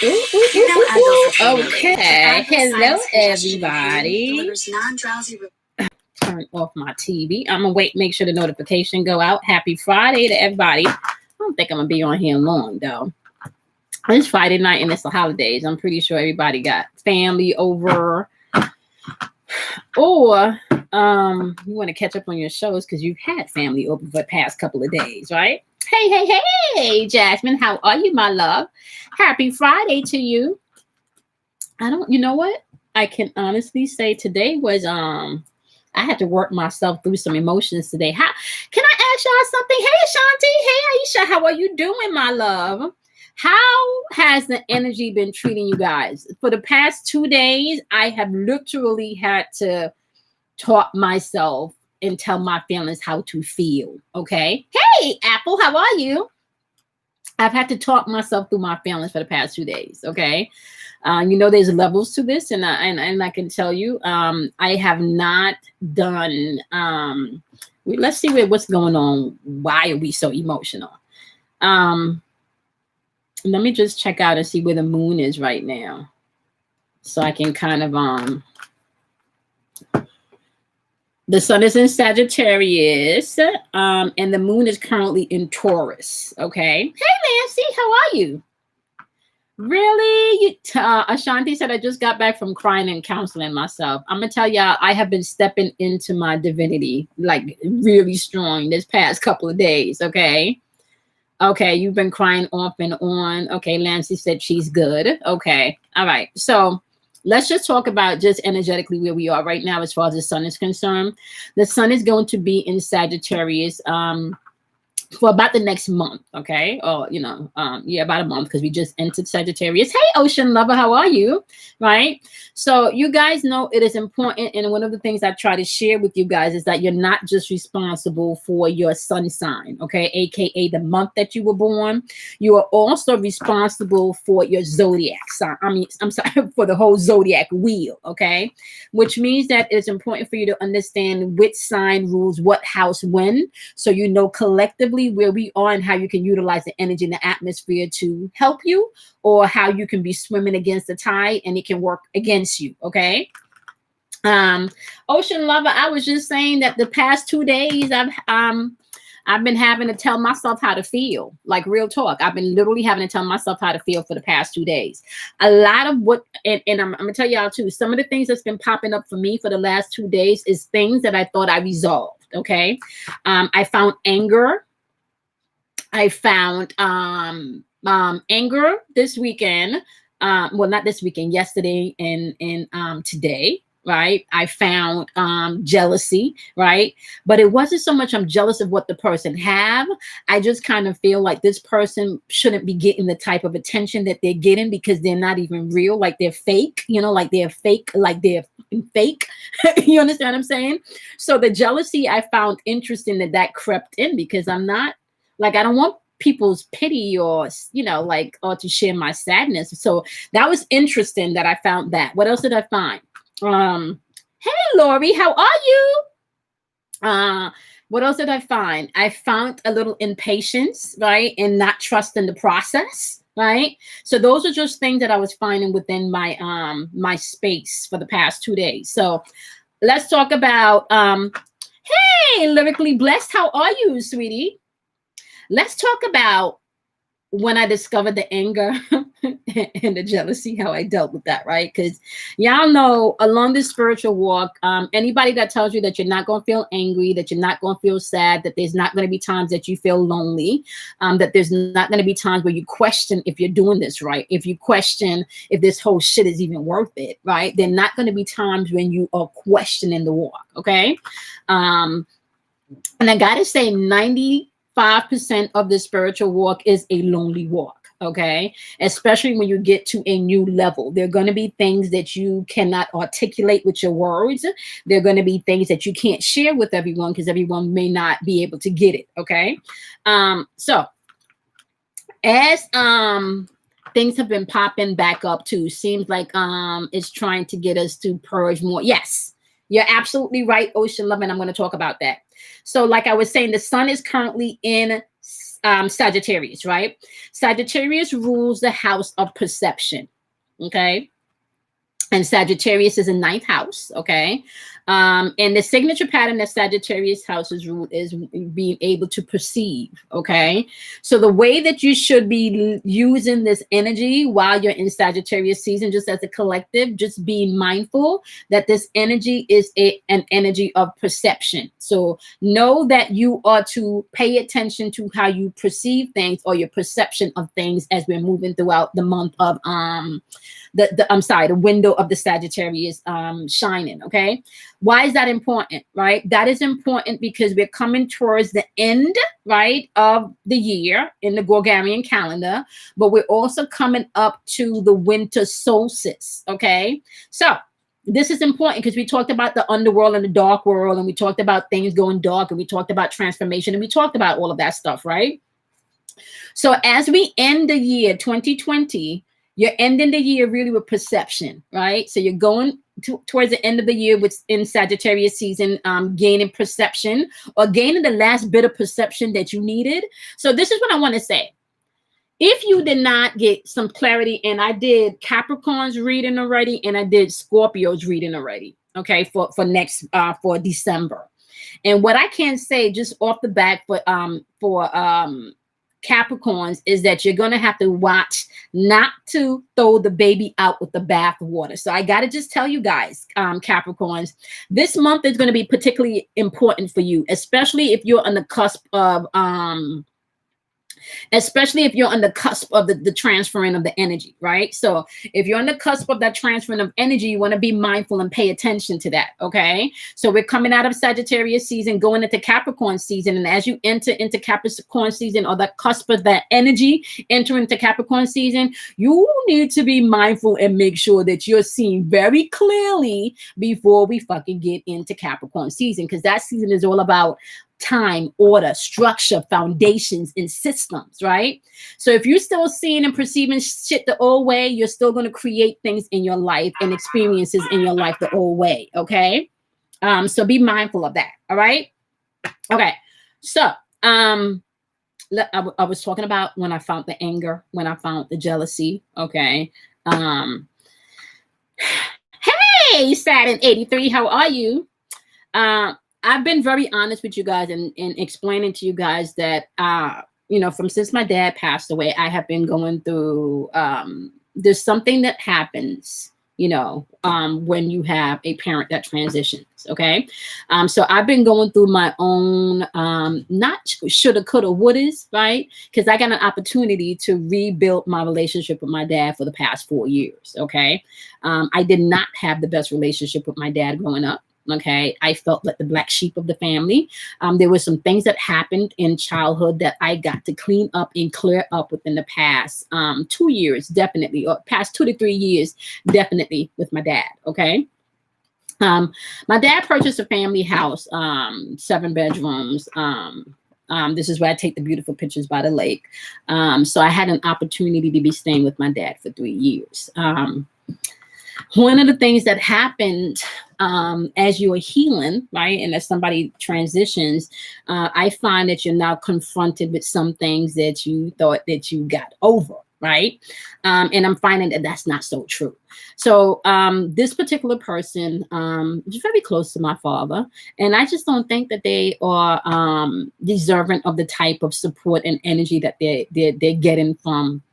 Ooh, ooh, ooh, ooh. Okay. Hello, everybody. Turn off my TV. I'm gonna wait, make sure the notification go out. Happy Friday to everybody. I don't think I'm gonna be on here long though. It's Friday night and it's the holidays. I'm pretty sure everybody got family over. Or you want to catch up on your shows because you've had family over for the past couple of days, right? Hey, Jasmine, how are you, my love? Happy Friday to you. You know what? I can honestly say today was I had to work myself through some emotions today. How can I ask y'all something? Hey, Ashanti. Hey, Aisha, how are you doing, my love? How has the energy been treating you guys? For the past 2 days, I have literally had to talk myself and tell my feelings how to feel. Okay. Hey, Apple, how are you? I've had to talk myself through my feelings for the past 2 days. Okay. There's levels to this, and I can tell you, I have not done. Let's see what's going on. Why are we so emotional? Let me just check out and see where the moon is right now, so I can kind of The sun is in Sagittarius, and the moon is currently in Taurus. Okay. Hey, Nancy, how are you? Really? Ashanti said, I just got back from crying and counseling myself. I'm going to tell y'all, I have been stepping into my divinity, like really strong this past couple of days. Okay. Okay. You've been crying off and on. Okay. Nancy said she's good. Okay. All right. So let's just talk about just energetically where we are right now as far as the sun is concerned. The sun is going to be in Sagittarius for about the next month, okay? Or, about a month because we just entered Sagittarius. Hey, Ocean Lover, how are you? Right? So you guys know it is important, and one of the things I try to share with you guys is that you're not just responsible for your sun sign, okay? AKA the month that you were born. You are also responsible for your zodiac sign. I'm sorry, for the whole zodiac wheel, okay? Which means that it's important for you to understand which sign rules what house when, so you know collectively where we are and how you can utilize the energy in the atmosphere to help you, or how you can be swimming against the tide and it can work against you. Okay. Ocean Lover, I was just saying that the past 2 days I've been having to tell myself how to feel, like real talk. I've been literally having to tell myself how to feel for the past 2 days. A lot of what, and I'm going to tell y'all too, some of the things that's been popping up for me for the last 2 days is things that I thought I resolved. Okay. I found anger. I found anger this weekend. Well, not this weekend, yesterday and today, right? I found jealousy, right? But it wasn't so much I'm jealous of what the person have. I just kind of feel like this person shouldn't be getting the type of attention that they're getting because they're not even real, like they're fake, like they're fake, like they're fake. You understand what I'm saying? So the jealousy, I found interesting that crept in because I'm not, like, I don't want people's pity or, or to share my sadness. So that was interesting that I found that. What else did I find? Hey, Lori, how are you? What else did I find? I found a little impatience, right? And not trusting the process, right? So those are just things that I was finding within my, my space for the past 2 days. So let's talk about, hey, Lyrically Blessed, how are you, sweetie? Let's talk about when I discovered the anger and the jealousy, how I dealt with that, right? Because y'all know along this spiritual walk, anybody that tells you that you're not going to feel angry, that you're not going to feel sad, that there's not going to be times that you feel lonely, that there's not going to be times where you question if you're doing this right, if you question if this whole shit is even worth it, right? There are not going to be times when you are questioning the walk, okay? And I got to say 95% of the spiritual walk is a lonely walk, okay? Especially when you get to a new level. There are going to be things that you cannot articulate with your words. There are going to be things that you can't share with everyone because everyone may not be able to get it, okay? So as things have been popping back up too, seems like it's trying to get us to purge more. Yes, you're absolutely right, Ocean Love, and I'm going to talk about that. So like I was saying, the sun is currently in Sagittarius, right? Sagittarius rules the house of perception. Okay. And Sagittarius is a ninth house, okay? And the signature pattern that Sagittarius houses rule is being able to perceive, okay? So the way that you should be using this energy while you're in Sagittarius season, just as a collective, just being mindful that this energy is an energy of perception. So know that you are to pay attention to how you perceive things or your perception of things as we're moving throughout the month of the window of the Sagittarius shining. Okay, why is that important? Right, that is important because we're coming towards the end, right, of the year in the Gregorian calendar, but we're also coming up to the winter solstice. Okay, so this is important because we talked about the underworld and the dark world, and we talked about things going dark, and we talked about transformation, and we talked about all of that stuff, right? So as we end the year 2020, you're ending the year really with perception, right? So you're going towards the end of the year in Sagittarius season, gaining perception or gaining the last bit of perception that you needed. So this is what I want to say. If you did not get some clarity, and I did Capricorn's reading already, and I did Scorpio's reading already, okay, for for December. And what I can say just off the bat for Capricorns is that you're going to have to watch not to throw the baby out with the bath water. So I got to just tell you guys, Capricorns, this month is going to be particularly important for you, especially if you're on the cusp of the transferring of the energy, right? So if you're on the cusp of that transferring of energy, you want to be mindful and pay attention to that, okay? So we're coming out of Sagittarius season, going into Capricorn season, and as you enter into Capricorn season, or the cusp of that energy enter into Capricorn season, you need to be mindful and make sure that you're seeing very clearly before we fucking get into Capricorn season, because that season is all about time, order, structure, foundations, and systems, right? So if you're still seeing and perceiving shit the old way, you're still going to create things in your life and experiences in your life the old way, okay? So be mindful of that, all right? Okay, so I was talking about when I found the anger, when I found the jealousy, okay? Hey, Saturn 83, how are you? I've been very honest with you guys and explaining to you guys that, since my dad passed away, I have been going through, there's something that happens, when you have a parent that transitions. Okay. So I've been going through my own, not shoulda, coulda, wouldas, right? Because I got an opportunity to rebuild my relationship with my dad for the past 4 years. Okay. I did not have the best relationship with my dad growing up. Okay, I felt like the black sheep of the family. There were some things that happened in childhood that I got to clean up and clear up within the past 2 years, definitely, or past 2 to 3 years, definitely with my dad. Okay. My dad purchased a family house, 7 bedrooms. This is where I take the beautiful pictures by the lake. So I had an opportunity to be staying with my dad for 3 years. One of the things that happened as you are healing, right, and as somebody transitions, I find that you're now confronted with some things that you thought that you got over, right? And I'm finding that that's not so true. So this particular person is very close to my father, and I just don't think that they are deserving of the type of support and energy that they're getting from,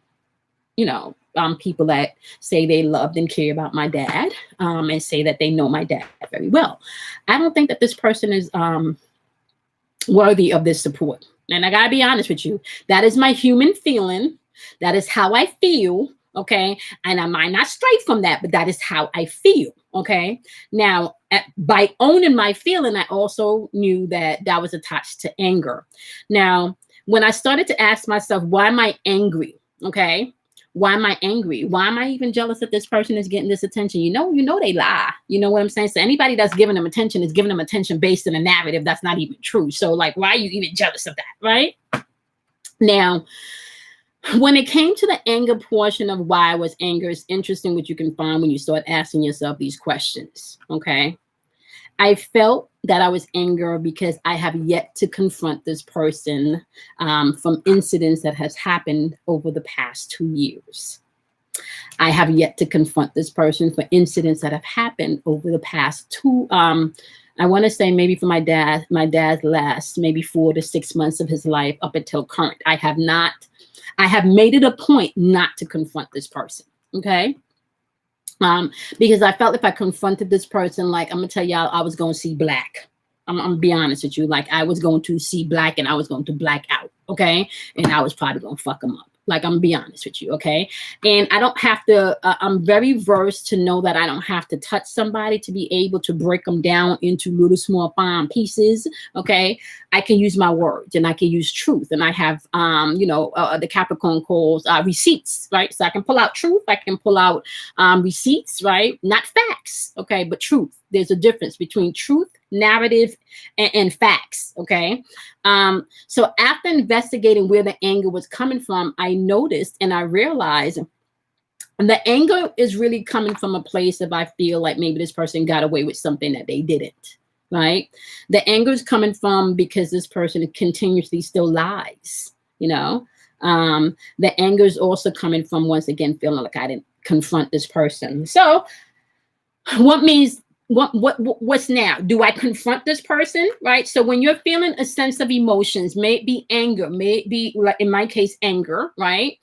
people that say they loved and care about my dad, and say that they know my dad very well. I don't think that this person is worthy of this support. And I gotta be honest with you, that is my human feeling. That is how I feel. Okay. And I might not stray from that, but that is how I feel. Okay. Now, by owning my feeling, I also knew that that was attached to anger. Now, when I started to ask myself, why am I angry? Okay. Why am I angry? Why am I even jealous that this person is getting this attention? You know they lie. You know what I'm saying? So anybody that's giving them attention is giving them attention based on a narrative that's not even true. So like, why are you even jealous of that, right? Now, when it came to the anger portion of why I was angry, it's interesting what you can find when you start asking yourself these questions, okay? I felt that I was angry because I have yet to confront this person from incidents that has happened over the past 2 years. I have yet to confront this person for incidents that have happened over the past I want to say maybe for my dad's last maybe 4 to 6 months of his life up until current. I have made it a point not to confront this person. Okay. Because I felt if I confronted this person, like, I'm gonna tell y'all, I was gonna see black. I'm gonna be honest with you. Like, I was going to see black and I was going to black out. Okay. And I was probably gonna fuck them up. Like, I'm gonna be honest with you. Okay. And I don't have to, I'm very versed to know that I don't have to touch somebody to be able to break them down into little small fine pieces. Okay. I can use my words and I can use truth. And I have, the Capricorn calls receipts, right? So I can pull out truth. I can pull out receipts, right? Not facts. Okay. But truth. There's a difference between truth, narrative, and facts. Okay. So after investigating where the anger was coming from, I noticed and I realized the anger is really coming from a place of, I feel like maybe this person got away with something that they didn't, right? The anger is coming from because this person continuously still lies, the anger is also coming from, once again, feeling like I didn't confront this person. So what's now? Do I confront this person? Right. So when you're feeling a sense of emotions, may it be anger, may it be, like in my case, anger, right?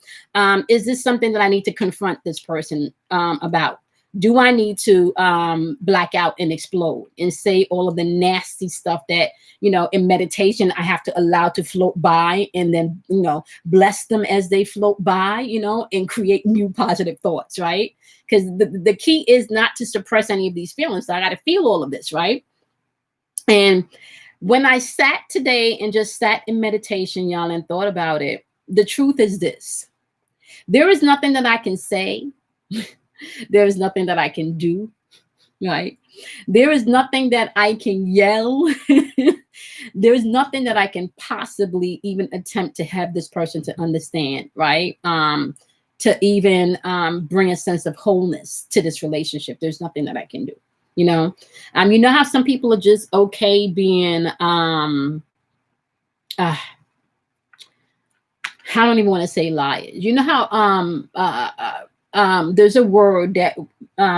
Is this something that I need to confront this person about? Do I need to black out and explode and say all of the nasty stuff that, in meditation, I have to allow to float by and then, bless them as they float by, and create new positive thoughts, right? Because the key is not to suppress any of these feelings. So I got to feel all of this, right? And when I sat today and just sat in meditation, y'all, and thought about it, the truth is this. There is nothing that I can say. There is nothing that I can do, right? There is nothing that I can yell. There is nothing that I can possibly even attempt to have this person to understand, right? To even bring a sense of wholeness to this relationship. There's nothing that I can do, you know how some people are just okay being, I don't even want to say liars. You know how there's a word that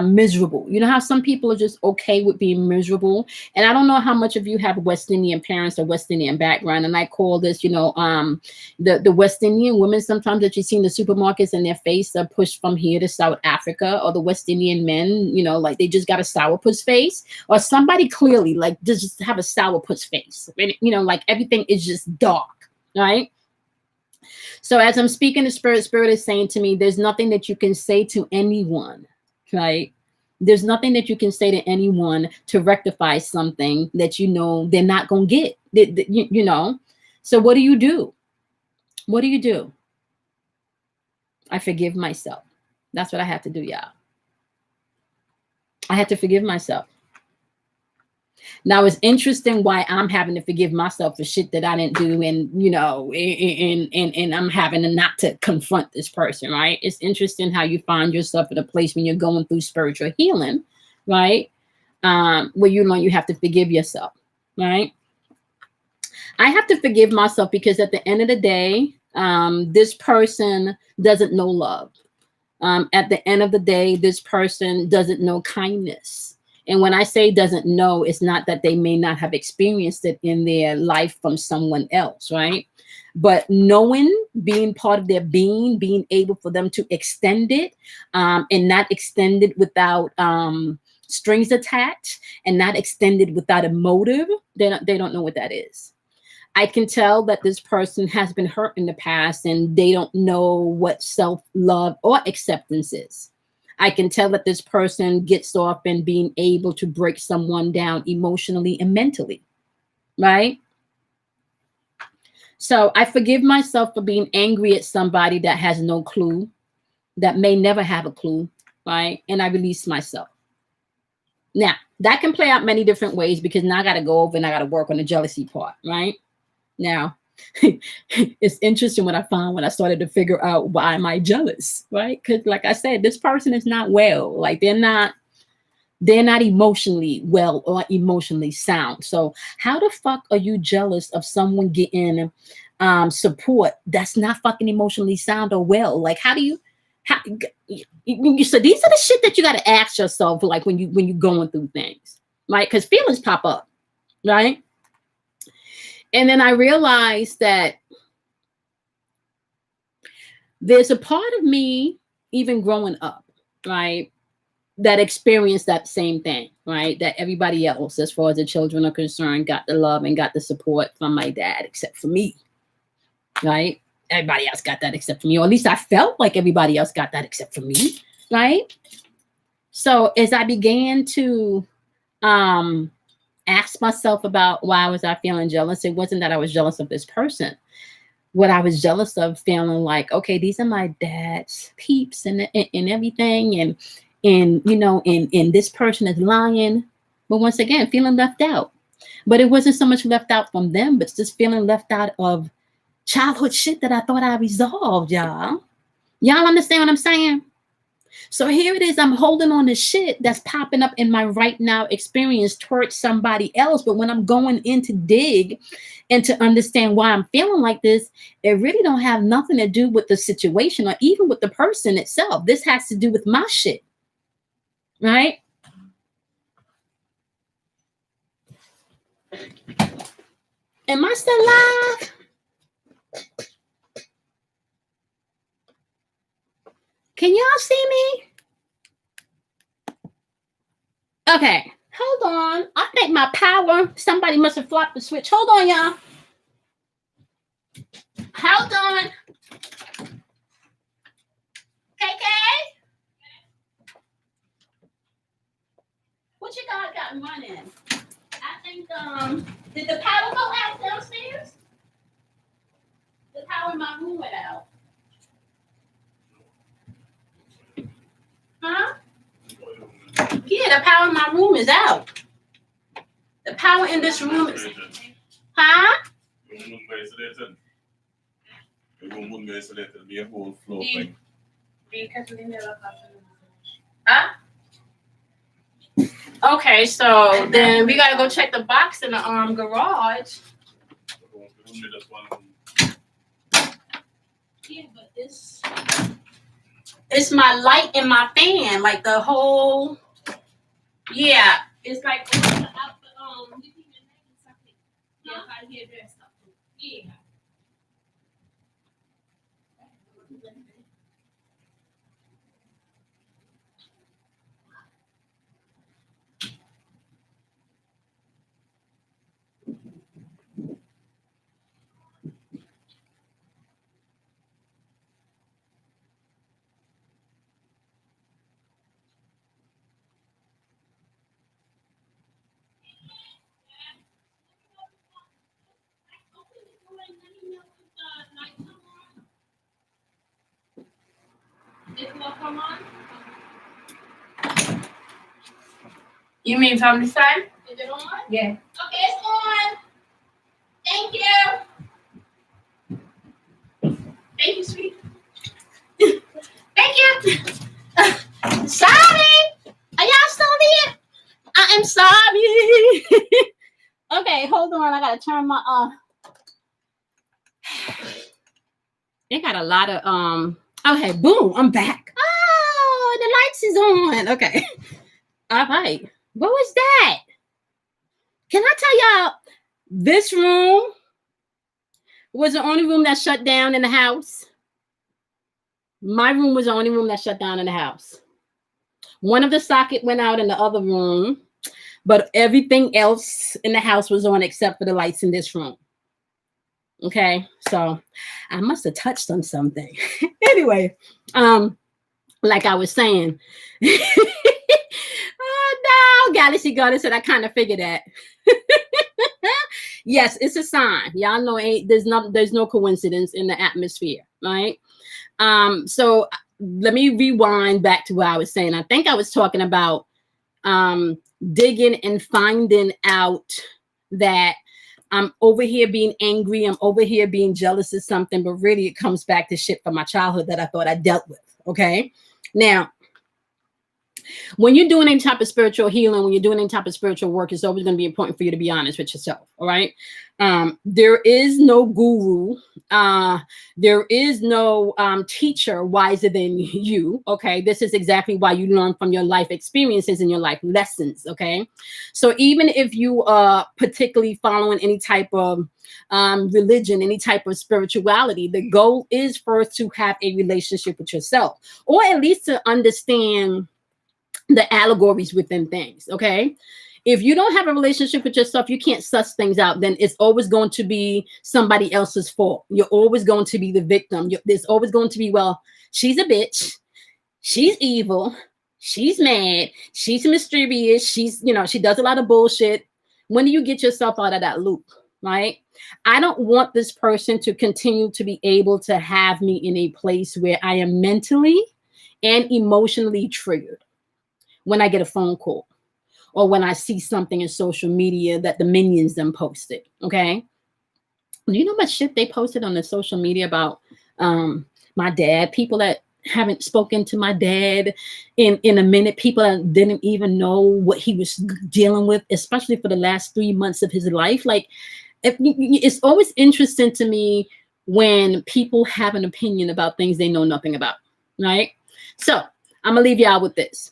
miserable. You know how some people are just okay with being miserable. And I don't know how much of you have West Indian parents or West Indian background. And I call this, the West Indian women sometimes that you see in the supermarkets and their face are pushed from here to South Africa, or the West Indian men, like they just got a sourpuss face, or somebody clearly like just have a sourpuss face. And, like everything is just dark, right? So as I'm speaking, the spirit is saying to me, there's nothing that you can say to anyone, right? There's nothing that you can say to anyone to rectify something that they're not going to get, So what do you do? What do you do? I forgive myself. That's what I have to do, y'all. I had to forgive myself. Now it's interesting why I'm having to forgive myself for shit that I didn't do, and and I'm having not to confront this person, right? It's interesting how you find yourself in a place when you're going through spiritual healing, right? Where you have to forgive yourself, right? I have to forgive myself because at the end of the day, this person doesn't know love. At the end of the day, this person doesn't know kindness. And when I say doesn't know, it's not that they may not have experienced it in their life from someone else, right? But knowing, being part of their being able for them to extend it, and not extend it without strings attached, and not extended without a motive, they don't know what that is. I can tell that this person has been hurt in the past and they don't know what self-love or acceptance is. I can tell that this person gets off in being able to break someone down emotionally and mentally, right? So I forgive myself for being angry at somebody that has no clue, that may never have a clue, right? And I release myself. Now, that can play out many different ways because now I got to go over and I got to work on the jealousy part, right? Now, it's interesting what I found when I started to figure out why am I jealous, right? Because like I said, this person is not well. Like they're not they're not emotionally well or emotionally sound. So how the fuck are you jealous of someone getting support that's not fucking emotionally sound or well? Like, how do you, so these are the shit that you got to ask yourself, like when you're going through things, right? Because feelings pop up, right? And then I realized that there's a part of me, even growing up, right, that experienced that same thing, right? That everybody else, as far as the children are concerned, got the love and got the support from my dad, except for me, right? Everybody else got that except for me, or at least I felt like everybody else got that except for me, right? So as I began to ask myself about why was I feeling jealous, it wasn't that I was jealous of this person. What I was jealous of, feeling like, okay, these are my dad's peeps and everything, and you know, and this person is lying. But once again, feeling left out. But it wasn't so much left out from them, but just feeling left out of childhood shit that I thought I resolved, y'all. Y'all understand what I'm saying? So here it is, I'm holding on to shit that's popping up in my right now experience towards somebody else. But when I'm going in to dig and to understand why I'm feeling like this, it really don't have nothing to do with the situation or even with the person itself. This has to do with my shit, right? Am I still live? Can y'all see me? Okay, hold on. I think my power, somebody must have flopped the switch. Hold on, y'all. Hold on. KK? What you got running? I think, did the power go out downstairs? The power in my room went out. Huh? Yeah, the power in my room is out. The power in this room is... Huh? Huh? Okay, so then we gotta go check the box in the garage. Yeah, but it's my light and my fan, like the whole. Yeah, it's like out the yeah, I hear that stuff. Yeah. Come on. You mean from this side? Is it on? Yeah. Okay, it's on. Thank you. Thank you, sweet. Thank you. Sorry. Are y'all still there? I am sorry. Okay, hold on. I gotta turn my It got a lot of okay, boom, I'm back. Oh, the lights is on. Okay. All right. What was that? Can I tell y'all, this room was the only room that shut down in the house. My room was the only room that shut down in the house. One of the socket went out in the other room, but everything else in the house was on except for the lights in this room. Okay, so I must have touched on something. Anyway, like I was saying, oh no, Galaxy Garden said I kind of figured that. Yes, it's a sign. Y'all know there's no coincidence in the atmosphere, right? So let me rewind back to what I was saying. I think I was talking about digging and finding out that I'm over here being angry, I'm over here being jealous of something, but really it comes back to shit from my childhood that I thought I dealt with. Okay. Now, When you're doing any type of spiritual healing, when you're doing any type of spiritual work, it's always going to be important for you to be honest with yourself. All right. There is no guru. There is no teacher wiser than you. Okay. This is exactly why you learn from your life experiences and your life lessons. Okay. So even if you are particularly following any type of religion, any type of spirituality, the goal is first to have a relationship with yourself, or at least to understand the allegories within things. Okay. If you don't have a relationship with yourself, you can't suss things out, then it's always going to be somebody else's fault. You're always going to be the victim. There's always going to be, well, she's a bitch. She's evil. She's mad. She's mysterious. She's, she does a lot of bullshit. When do you get yourself out of that loop? Right? I don't want this person to continue to be able to have me in a place where I am mentally and emotionally triggered when I get a phone call, or when I see something in social media that the minions them posted. Okay. Do you know how much shit they posted on the social media about my dad? People that haven't spoken to my dad in a minute. People that didn't even know what he was dealing with, especially for the last 3 months of his life. Like, it's always interesting to me when people have an opinion about things they know nothing about. Right. So I'm gonna leave you out with this.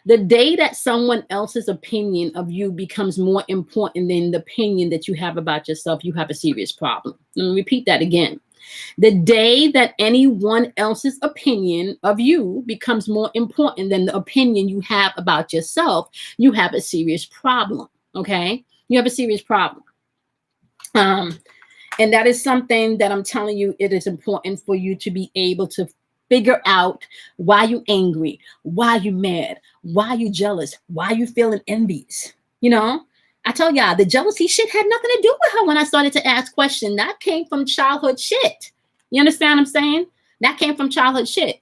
The day that someone else's opinion of you becomes more important than the opinion that you have about yourself, you have a serious problem. Let me repeat that again. The day that anyone else's opinion of you becomes more important than the opinion you have about yourself, you have a serious problem. Okay? You have a serious problem. And that is something that I'm telling you, it is important for you to be able to figure out why you angry, why you mad, why you jealous, why you feeling envious. I tell y'all, the jealousy shit had nothing to do with her when I started to ask questions. That came from childhood shit. You understand what I'm saying? That came from childhood shit.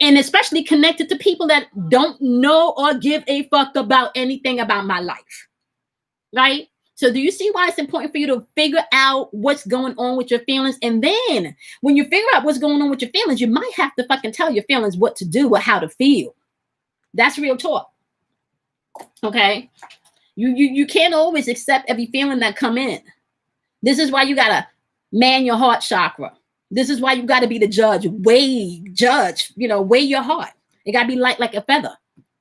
And especially connected to people that don't know or give a fuck about anything about my life. Right? So do you see why it's important for you to figure out what's going on with your feelings? And then when you figure out what's going on with your feelings, you might have to fucking tell your feelings what to do or how to feel. That's real talk. Okay? You can't always accept every feeling that come in. This is why you got to man your heart chakra. This is why you got to be the judge. Weigh your heart. It got to be light like a feather.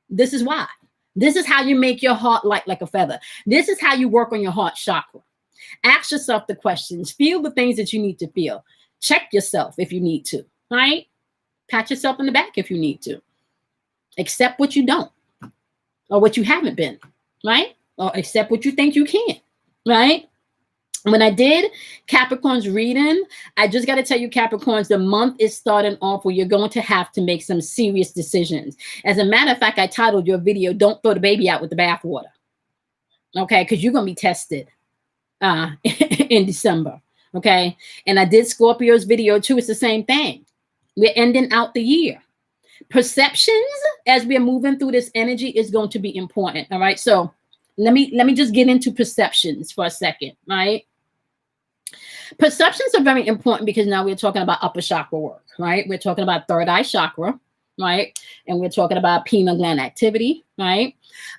This is why. This is how you make your heart light like a feather. This is how you work on your heart chakra. Ask yourself the questions. Feel the things that you need to feel. Check yourself if you need to. Right? Pat yourself in the back if you need to. Accept what you don't, or what you haven't been. Right? Or accept what you think you can. Right? When I did Capricorn's reading, I just got to tell you, Capricorns, the month is starting off where you're going to have to make some serious decisions. As a matter of fact, I titled your video, "Don't Throw the Baby Out with the Bathwater." Okay, because you're going to be tested in December. Okay, and I did Scorpio's video too. It's the same thing. We're ending out the year. Perceptions as we're moving through this energy is going to be important. All right, so let me just get into perceptions for a second. Right. Perceptions are very important because now we're talking about upper chakra work, right? We're talking about third eye chakra, right? And we're talking about pineal gland activity, right?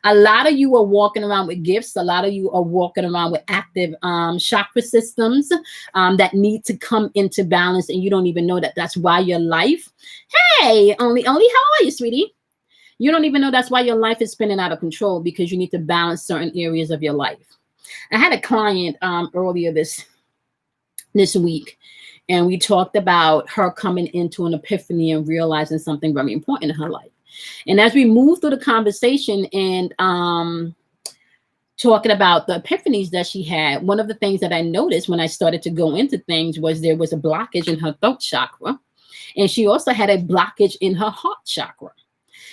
A lot of you are walking around with gifts. A lot of you are walking around with active chakra systems that need to come into balance, and you don't even know that. That's why your life, hey, only, how are you, sweetie? You don't even know that's why your life is spinning out of control, because you need to balance certain areas of your life. I had a client earlier this week, and we talked about her coming into an epiphany and realizing something very important in her life. And as we move through the conversation and talking about the epiphanies that she had, one of the things that I noticed when I started to go into things was there was a blockage in her throat chakra, and she also had a blockage in her heart chakra.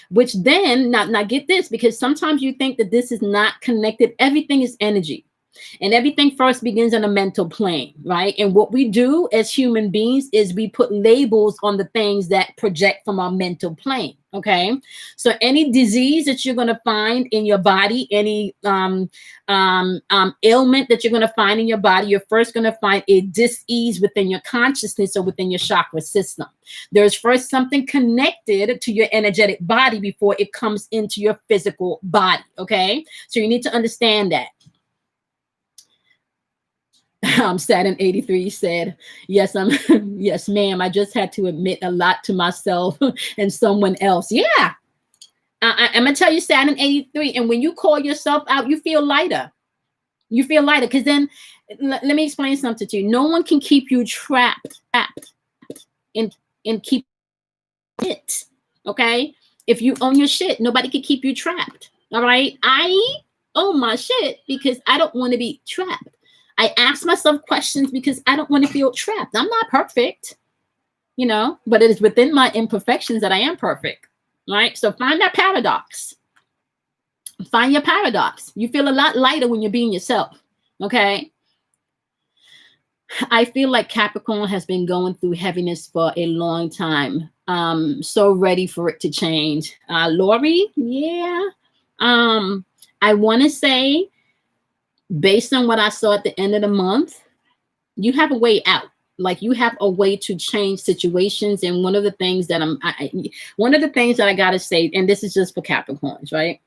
Which then, now get this, because sometimes you think that this is not connected. Everything is energy. And everything first begins on a mental plane, right? And what we do as human beings is we put labels on the things that project from our mental plane, Okay, so any disease that you're going to find in your body, any ailment that you're going to find in your body, you're first going to find a dis-ease within your consciousness or within your chakra system. There's first something connected to your energetic body before it comes into your physical body. Okay, so you need to understand that. Saturn 83 said, yes, yes, ma'am. I just had to admit a lot to myself and someone else. Yeah. I'm going to tell you, Saturn 83. And when you call yourself out, you feel lighter. You feel lighter. Because then, let me explain something to you. No one can keep you trapped and keep it. Okay. If you own your shit, nobody can keep you trapped. All right. I own my shit because I don't want to be trapped. I ask myself questions because I don't want to feel trapped. I'm not perfect, you know, but it is within my imperfections that I am perfect, right? So find that paradox. Find your paradox. You feel a lot lighter when you're being yourself, okay? I feel like Capricorn has been going through heaviness for a long time. So ready for it to change. Lori, yeah. I want to say, based on what I saw at the end of the month, you have a way out. Like you have a way to change situations. And one of the things that I got to say, and this is just for Capricorns, right?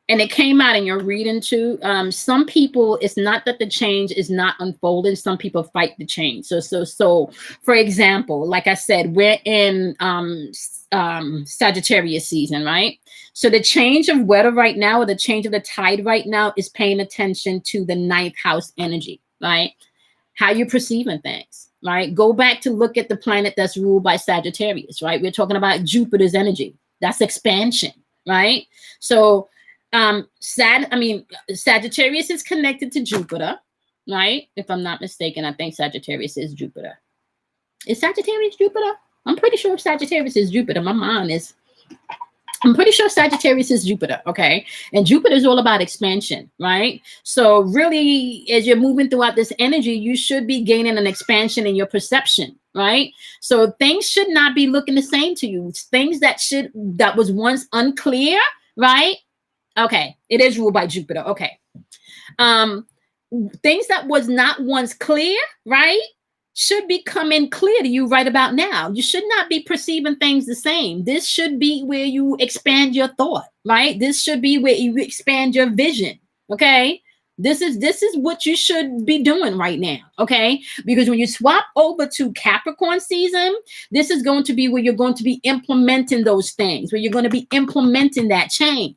And it came out in your reading too. Some people, it's not that the change is not unfolding. Some people fight the change. So for example, like I said, we're in Sagittarius season, right? So the change of weather right now, or the change of the tide right now, is paying attention to the 9th house energy, right? How you're perceiving things, right? Go back to look at the planet that's ruled by Sagittarius, right? We're talking about Jupiter's energy. That's expansion, right? So Sagittarius is connected to Jupiter, right? If I'm not mistaken, I think Sagittarius is Jupiter. Is Sagittarius Jupiter? I'm pretty sure Sagittarius is Jupiter. I'm pretty sure Sagittarius is Jupiter, okay? And Jupiter is all about expansion, right? So really, as you're moving throughout this energy, you should be gaining an expansion in your perception, right? So things should not be looking the same to you. Things that was once unclear, right? Okay, it is ruled by Jupiter, okay. Things that was not once clear, right, should be coming clear to you right about now. You should not be perceiving things the same. This should be where you expand your thought, right? This should be where you expand your vision, okay? This is what you should be doing right now, okay? Because when you swap over to Capricorn season, this is going to be where you're going to be implementing those things, where you're going to be implementing that change.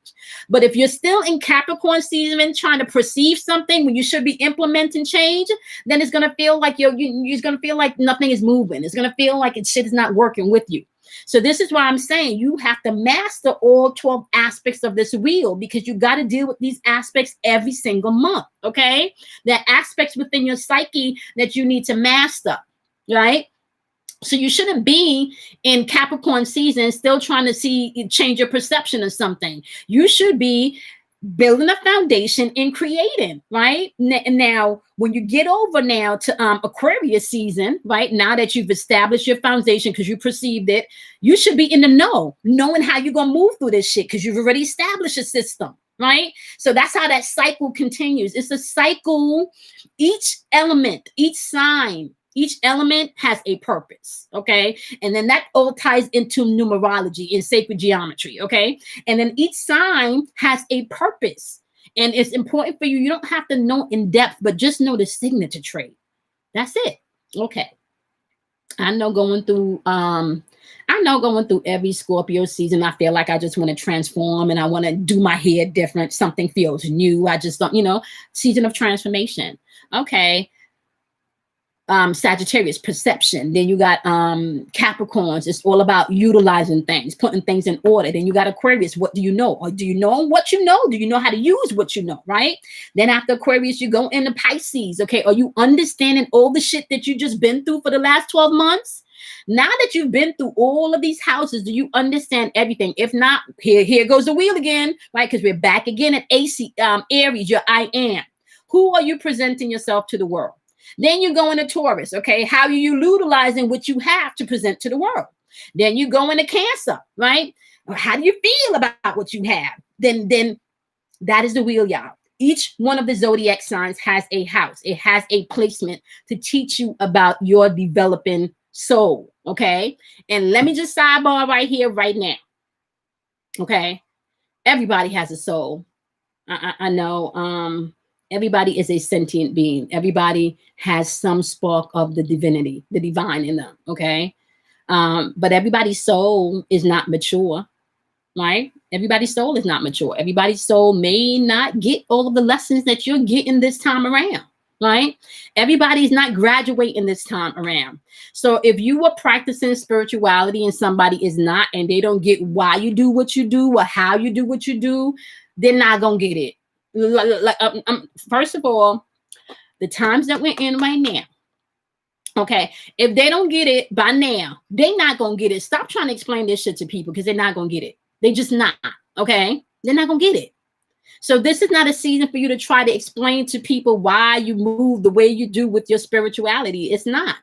But if you're still in Capricorn season trying to perceive something when you should be implementing change, then it's going to feel like you're going to feel like nothing is moving. It's going to feel like shit is not working with you. So this is why I'm saying you have to master all 12 aspects of this wheel, because you got to deal with these aspects every single month, okay? There are aspects within your psyche that you need to master, right? So you shouldn't be in Capricorn season still trying to change your perception of something. You should be building a foundation and creating, right? Now, when you get over now to Aquarius season, right? Now that you've established your foundation because you perceived it, you should be in the know, knowing how you're going to move through this shit because you've already established a system, right? So that's how that cycle continues. It's a cycle. Each element, each sign, each element has a purpose, okay? And then that all ties into numerology and sacred geometry, okay? And then each sign has a purpose. And it's important for you. You don't have to know in depth, but just know the signature trait. That's it. Okay. I know going through every Scorpio season, I feel like I just want to transform and I want to do my hair different. Something feels new. I just don't, season of transformation. Okay. Sagittarius, perception. Then you got Capricorns. It's all about utilizing things, putting things in order. Then you got Aquarius. What do you know? Or do you know what you know? Do you know how to use what you know, right? Then after Aquarius, you go into Pisces, okay? Are you understanding all the shit that you just been through for the last 12 months? Now that you've been through all of these houses, do you understand everything? If not, here goes the wheel again, right? Because we're back again at Aries, your I am. Who are you presenting yourself to the world? Then you go into Taurus, okay? How are you utilizing what you have to present to the world? Then you go into Cancer, right? How do you feel about what you have? Then that is the wheel, y'all. Each one of the zodiac signs has a house. It has a placement to teach you about your developing soul. Okay. And let me just sidebar right here, right now. Okay. Everybody has a soul. I know. Everybody is a sentient being. Everybody has some spark of the divinity, the divine in them. Okay. But everybody's soul is not mature, right? Everybody's soul is not mature. Everybody's soul may not get all of the lessons that you're getting this time around, right? Everybody's not graduating this time around. So if you were practicing spirituality and somebody is not, and they don't get why you do what you do or how you do what you do, they're not gonna get it. First of all, the times that we're in right now, okay, if they don't get it by now, they're not gonna get it. Stop trying to explain this shit to people because they're not gonna get it. They just not, okay? They're not gonna get it. So this is not a season for you to try to explain to people why you move the way you do with your spirituality. It's not,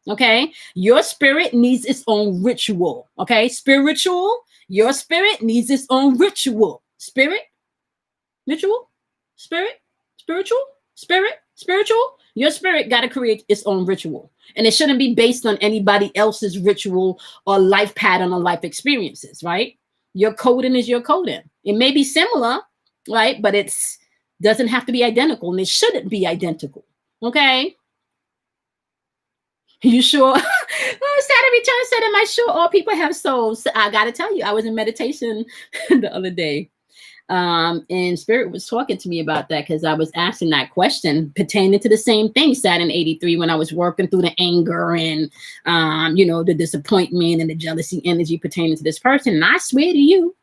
okay? Your spirit needs its own ritual, okay? Spiritual, your spirit needs its own ritual. Spirit, ritual, spirit, spiritual, spirit, spiritual. Your spirit got to create its own ritual. And it shouldn't be based on anybody else's ritual or life pattern or life experiences, right? Your coding is your coding. It may be similar, right? But it's doesn't have to be identical, and it shouldn't be identical. Okay. You sure? Oh, Saturn return said, am I sure all people have souls? I gotta tell you, I was in meditation the other day. And Spirit was talking to me about that because I was asking that question pertaining to the same thing, Saturn 83, when I was working through the anger and, the disappointment and the jealousy energy pertaining to this person. And I swear to you,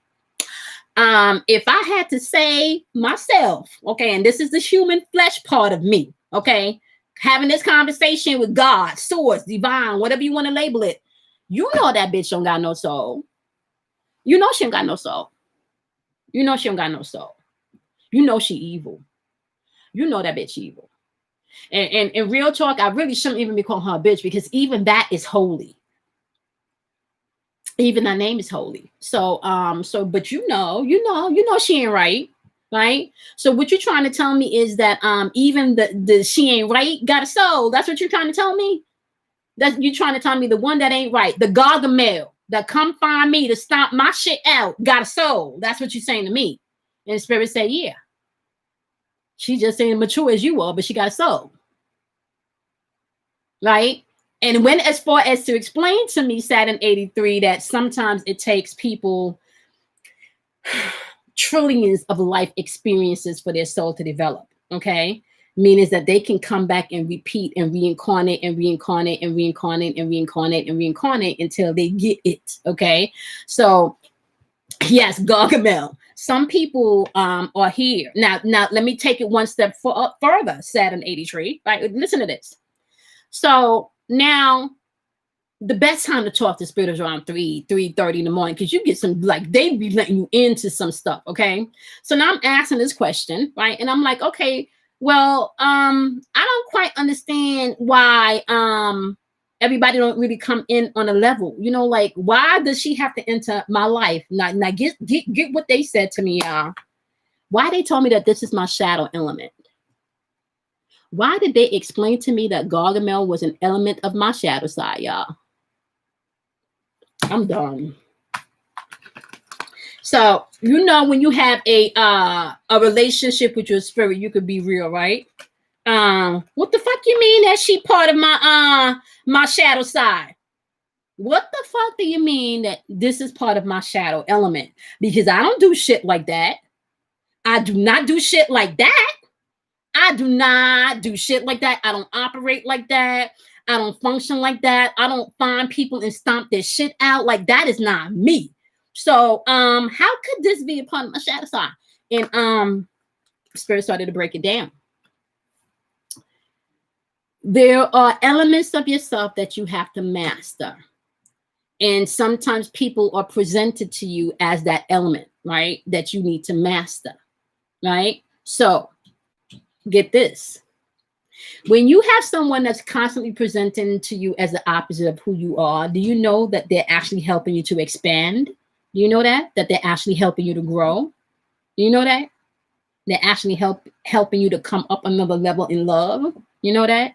if I had to say myself, okay, and this is the human flesh part of me, okay, having this conversation with God, source, divine, whatever you want to label it, you know that bitch don't got no soul. You know she ain't got no soul. You know she don't got no soul. You know she evil. You know that bitch evil. And in real talk, I really shouldn't even be calling her a bitch because even that is holy. Even her name is holy. So but you know she ain't right. Right? So what you're trying to tell me is that even the she ain't right got a soul. That's what you're trying to tell me? That you're trying to tell me the one that ain't right, the Gargamel that come find me to stomp my shit out, got a soul. That's what you're saying to me. And the Spirit say, yeah. She just ain't mature as you are, but she got a soul. Right? And when, as far as to explain to me, Saturn 83, that sometimes it takes people trillions of life experiences for their soul to develop. Okay? Meaning that they can come back and repeat and reincarnate and reincarnate and reincarnate and reincarnate and reincarnate until they get it. Okay. So yes, Gargamel. Some people are here. Now let me take it one step further, Saturn 83. Right? Listen to this. So now the best time to talk to Spirit is around 3:30 in the morning, because you get some, like, they be letting you into some stuff. Okay. So now I'm asking this question, right? And I'm like, okay, well, I don't quite understand why everybody don't really come in on a level. Like, why does she have to enter my life? Now get what they said to me, y'all. Why they told me that this is my shadow element. Why did they explain to me that Gargamel was an element of my shadow side, y'all? I'm done. So, when you have a relationship with your spirit, you could be real, right? What the fuck you mean that she part of my shadow side? What the fuck do you mean that this is part of my shadow element? Because I don't do shit like that. I do not do shit like that. I do not do shit like that. I don't operate like that. I don't function like that. I don't find people and stomp their shit out. Like, that is not me. So, how could this be a part of my shadow side? And Spirit started to break it down. There are elements of yourself that you have to master. And sometimes people are presented to you as that element, right? That you need to master, right? So, get this. When you have someone that's constantly presenting to you as the opposite of who you are, do you know that they're actually helping you to expand? Do you know that? That they're actually helping you to grow? Do you know that? They're actually helping you to come up another level in love. You know that?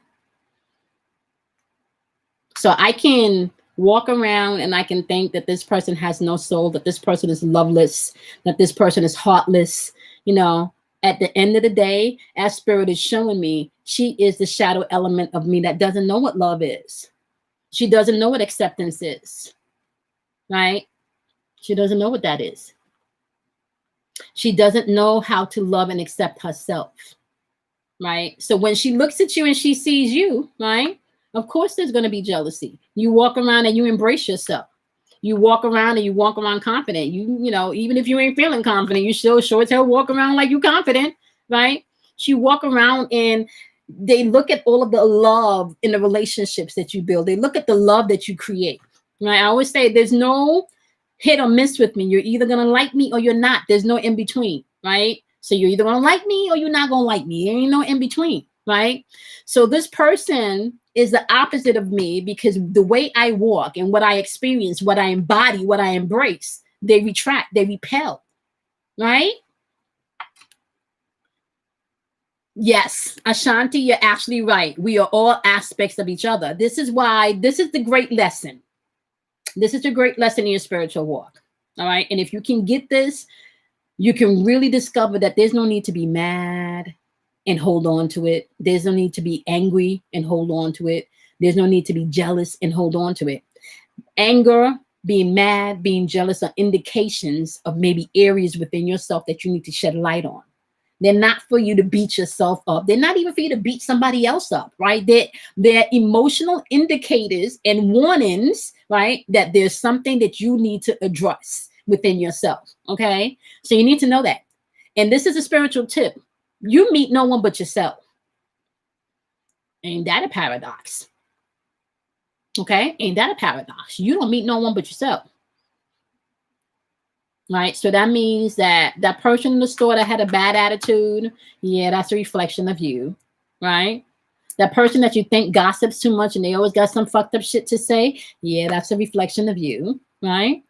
So I can walk around and I can think that this person has no soul, that this person is loveless, that this person is heartless. You know, at the end of the day, as spirit is showing me, she is the shadow element of me that doesn't know what love is. She doesn't know what acceptance is, right? She doesn't know what that is. She doesn't know how to love and accept herself, right? So when she looks at you and she sees you, right? Of course, there's going to be jealousy. You walk around and you embrace yourself. You walk around and you walk around confident. You know, even if you ain't feeling confident, you still sure as hell walk around like you confident, right? She walk around and they look at all of the love in the relationships that you build. They look at the love that you create, right? I always say there's no hit or miss with me. You're either going to like me or you're not. There's no in between, right? So you're either going to like me or you're not going to like me. There ain't no in between, right? So this person is the opposite of me because the way I walk and what I experience, what I embody, what I embrace, they retract, they repel, right? Yes, Ashanti, you're actually right. We are all aspects of each other. This is why, this is the great lesson. This is the great lesson in your spiritual walk, all right? And if you can get this, you can really discover that there's no need to be mad and hold on to it. There's no need to be angry and hold on to it. There's no need to be jealous and hold on to it. Anger, being mad, being jealous are indications of maybe areas within yourself that you need to shed light on. They're not for you to beat yourself up. They're not even for you to beat somebody else up, right? They're emotional indicators and warnings, right? That there's something that you need to address within yourself, okay? So you need to know that. And this is a spiritual tip. You meet no one but yourself. Ain't that a paradox? Okay? Ain't that a paradox? You don't meet no one but yourself. Right? So that means that that person in the store that had a bad attitude, yeah, that's a reflection of you. Right? That person that you think gossips too much and they always got some fucked up shit to say, yeah, that's a reflection of you. Right?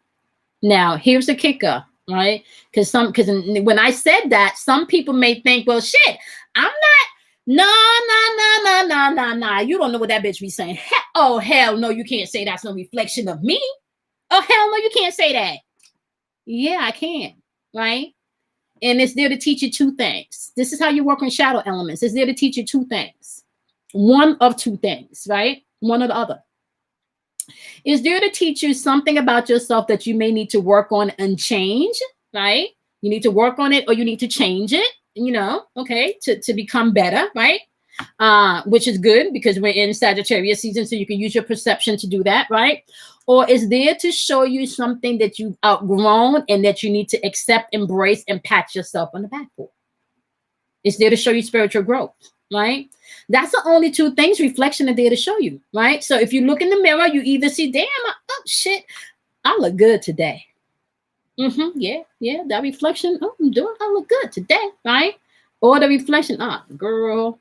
Now, here's the kicker. Right? Because when I said that, some people may think, well, shit, I'm not. Nah. You don't know what that bitch be saying. Oh, hell no, you can't say that's no reflection of me. Oh, hell no, you can't say that. Yeah, I can. Right? And it's there to teach you two things. This is how you work on shadow elements. It's there to teach you two things. One of two things, right? One or the other. Is there to teach you something about yourself that you may need to work on and change, right? You need to work on it or you need to change it, you know, okay, to become better, right? Which is good because we're in Sagittarius season, so you can use your perception to do that, right? Or is there to show you something that you've outgrown and that you need to accept, embrace, and pat yourself on the back for? It's there to show you spiritual growth, right? That's the only two things reflection are there to show you, right? So if you look in the mirror, you either see, damn, oh shit, I look good today. Yeah, that reflection, oh, I look good today, right? Or the reflection, girl,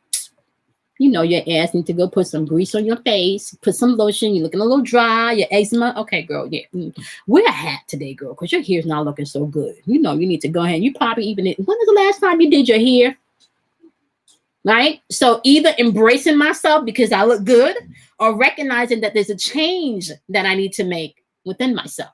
you know your ass need to go put some grease on your face, put some lotion, you're looking a little dry, your eczema. Okay, girl, yeah. Wear a hat today, girl, because your hair's not looking so good. You know you need to go ahead. You probably when is the last time you did your hair? Right? So either embracing myself because I look good or recognizing that there's a change that I need to make within myself.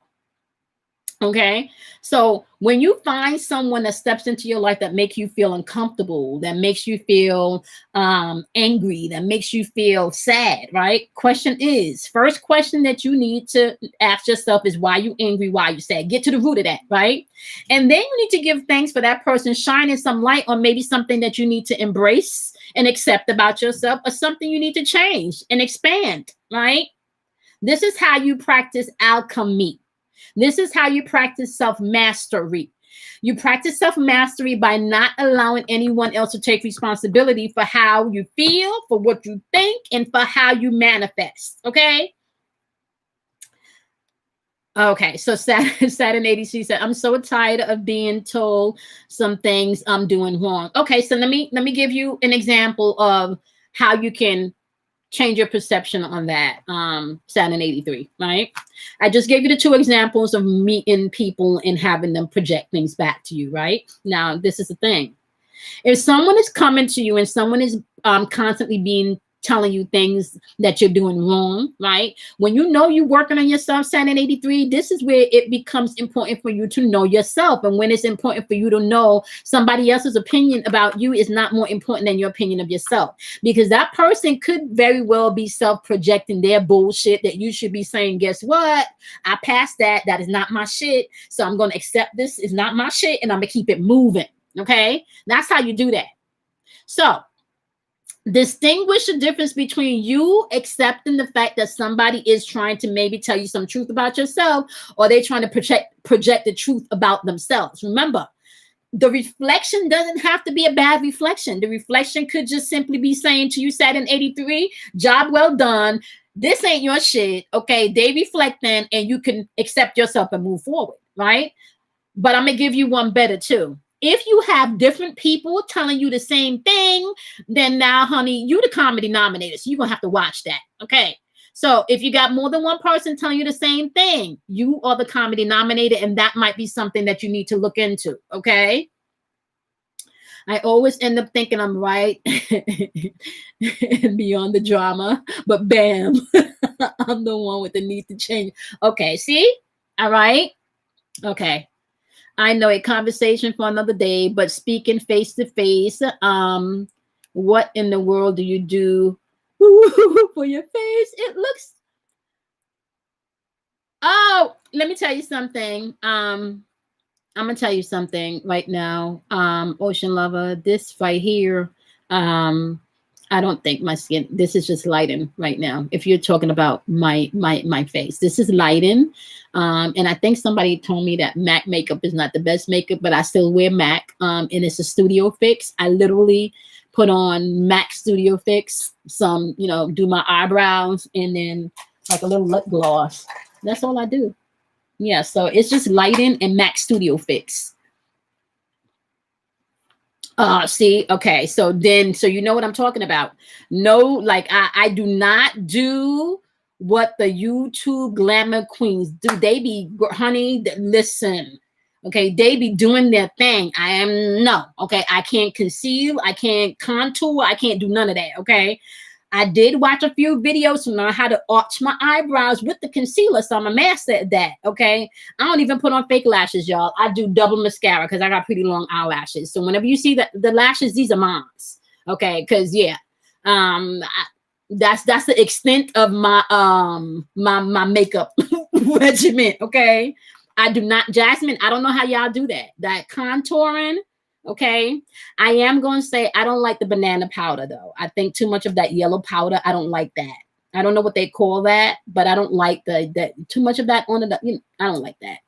Okay. So when you find someone that steps into your life that makes you feel uncomfortable, that makes you feel angry, that makes you feel sad, right? First question that you need to ask yourself is why you angry, why you sad. Get to the root of that, right? And then you need to give thanks for that person shining some light on maybe something that you need to embrace and accept about yourself or something you need to change and expand, right? This is how you practice alchemy. This is how you practice self-mastery. You practice self-mastery by not allowing anyone else to take responsibility for how you feel, for what you think, and for how you manifest. Okay? Okay, so Saturn 80C said, I'm so tired of being told some things I'm doing wrong. Okay, so let me give you an example of how you can change your perception on that Saturn 83, right? I just gave you the 2 examples of meeting people and having them project things back to you, right? Now, this is the thing. If someone is coming to you and someone is constantly telling you things that you're doing wrong, right? When you know you're working on yourself, Saturn 83, this is where it becomes important for you to know yourself. And when it's important for you to know somebody else's opinion about you is not more important than your opinion of yourself, because that person could very well be self-projecting their bullshit that you should be saying, guess what? I passed that. That is not my shit. So I'm going to accept this is not my shit and I'm going to keep it moving. Okay? That's how you do that. So distinguish the difference between you accepting the fact that somebody is trying to maybe tell you some truth about yourself, or they trying to project the truth about themselves. Remember, the reflection doesn't have to be a bad reflection. The reflection could just simply be saying to you, Saturn 83, job well done. This ain't your shit. Okay, they reflecting and you can accept yourself and move forward, right? But I'm going to give you one better too. If you have different people telling you the same thing, then now, honey, you the common denominator. So you're going to have to watch that. Okay. So if you got more than one person telling you the same thing, you are the common denominator. And that might be something that you need to look into. Okay. I always end up thinking I'm right beyond the drama, but bam, I'm the one with the need to change. Okay. See? All right. Okay. I know a conversation for another day, but speaking face to face, what in the world do you do for your face? It looks. Oh, let me tell you something. I'm gonna tell you something right now. Ocean lover, this right here. I don't think my skin. This is just lighting right now. If you're talking about my face, this is lighting. And I think somebody told me that MAC makeup is not the best makeup, but I still wear MAC. And it's a studio fix. I literally put on MAC studio fix, some, do my eyebrows and then like a little lip gloss. That's all I do. Yeah. So it's just lighting and MAC studio fix. See, okay. So you know what I'm talking about. No, like I do not do what the YouTube glamour queens do. They be, honey, listen. Okay, they be doing their thing. Okay, I can't conceal, I can't contour, I can't do none of that. Okay. I did watch a few videos to learn how to arch my eyebrows with the concealer, so I'm a master at that, okay? I don't even put on fake lashes, y'all. I do double mascara because I got pretty long eyelashes. So whenever you see the lashes, these are mine, okay? Because, yeah, that's the extent of my my makeup regimen, okay? I do not, Jasmine, I don't know how y'all do that. That contouring, okay. I am going to say I don't like the banana powder though. I think too much of that yellow powder. I don't like that. I don't know what they call that, but I don't like that too much of that on it. I don't like that.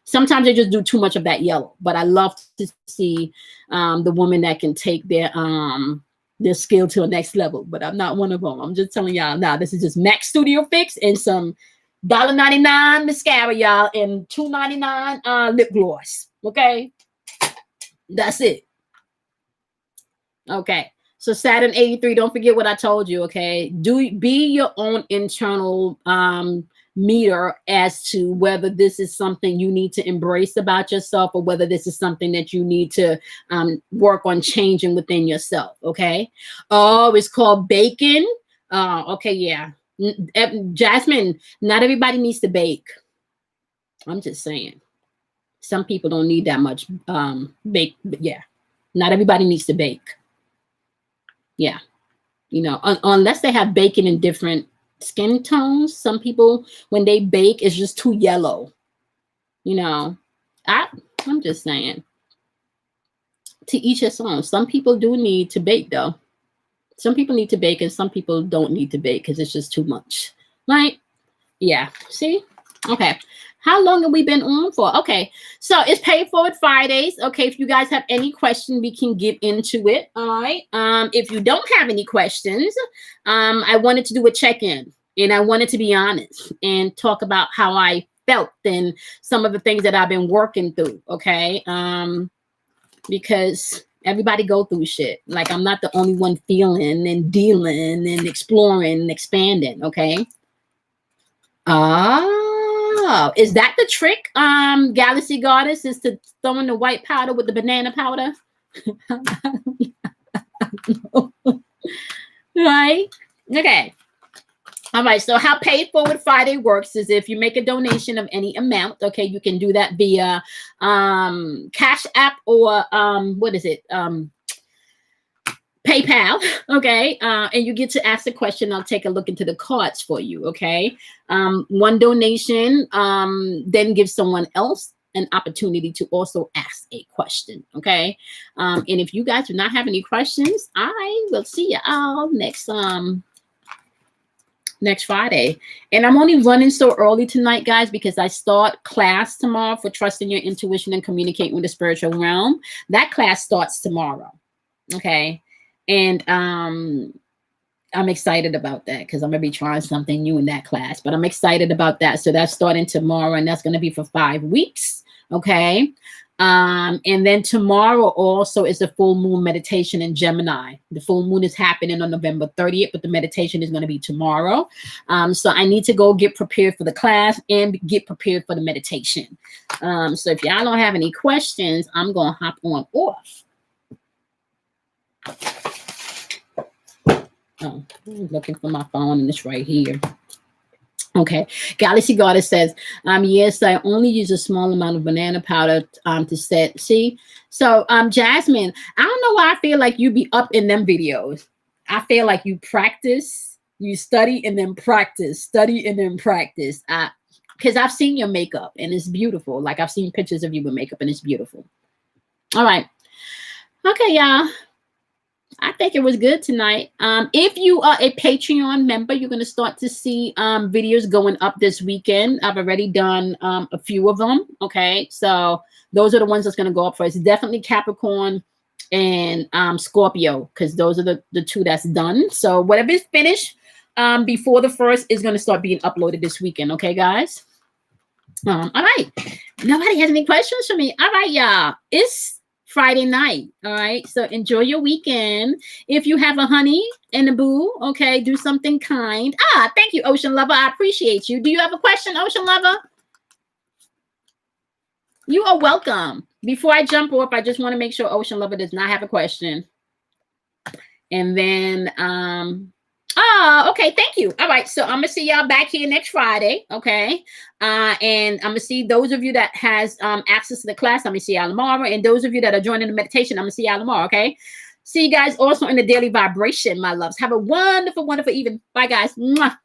Sometimes they just do too much of that yellow, but I love to see the woman that can take their skill to the next level, but I'm not one of them. I'm just telling y'all now, this is just MAC Studio Fix and some $1.99 mascara, y'all, and $2.99 lip gloss. Okay. That's it. Okay. So Saturn 83, don't forget what I told you, okay? Be your own internal meter as to whether this is something you need to embrace about yourself or whether this is something that you need to work on changing within yourself, okay? Oh, it's called baking. Okay, yeah. Jasmine, not everybody needs to bake. I'm just saying. Some people don't need that much bake. But yeah, not everybody needs to bake. Yeah, unless they have baking in different skin tones. Some people, when they bake, it's just too yellow. I'm just saying. To each his own. Some people do need to bake though. Some people need to bake and some people don't need to bake because it's just too much. Right? Yeah. See? Okay. How long have we been on for? Okay. So it's Pay Forward Fridays. Okay. If you guys have any questions, we can get into it. All right. If you don't have any questions, I wanted to do a check-in and I wanted to be honest and talk about how I felt and some of the things that I've been working through. Okay. Because Everybody go through shit. Like, I'm not the only one feeling and dealing and exploring and expanding. Okay. Oh, is that the trick? Galaxy Goddess, is to throw in the white powder with the banana powder. Right? Okay. All right. So how Pay Forward Friday works is if you make a donation of any amount, okay, you can do that via Cash App or what is it? PayPal, okay, and you get to ask the question. I'll take a look into the cards for you, okay. One donation then gives someone else an opportunity to also ask a question, okay. And if you guys do not have any questions, I will see you all next Friday. And I'm only running so early tonight, guys, because I start class tomorrow for trusting your intuition and communicating with the spiritual realm. That class starts tomorrow, okay. And I'm excited about that because I'm gonna be trying something new in that class, but I'm excited about that. So that's starting tomorrow, and that's going to be for 5 weeks. Okay. And then tomorrow also is the full moon meditation in Gemini. The full moon is happening on November 30th, but the meditation is going to be tomorrow. So I need to go get prepared for the class and get prepared for the meditation. So if y'all don't have any questions, I'm going to hop on off. Oh, I'm looking for my phone and it's right here. Okay. Galaxy Goddess says, yes, I only use a small amount of banana powder to set. See? So Jasmine, I don't know why I feel like you be up in them videos. I feel like you practice, you study and then practice, study and then practice. Because I've seen your makeup and it's beautiful. Like I've seen pictures of you with makeup and it's beautiful. All right. Okay, y'all. I think it was good tonight. If you are a Patreon member, you're going to start to see videos going up this weekend. I've already done a few of them. Okay. So those are the ones that's going to go up first. Definitely Capricorn and Scorpio, because those are the two that's done. So whatever is finished before the 1st is going to start being uploaded this weekend. Okay, guys. All right. Nobody has any questions for me. All right, y'all. It's Friday night. All right. So enjoy your weekend. If you have a honey and a boo, okay, do something kind. Thank you, Ocean Lover. I appreciate you. Do you have a question, Ocean Lover? You are welcome. Before I jump off, I just want to make sure Ocean Lover does not have a question. And then, okay. Thank you. All right. So I'm going to see y'all back here next Friday. Okay. And I'm going to see those of you that has access to the class. I'm going to see y'all tomorrow. And those of you that are joining the meditation, I'm going to see y'all tomorrow. Okay. See you guys also in the daily vibration, my loves. Have a wonderful, wonderful evening. Bye, guys. Mwah.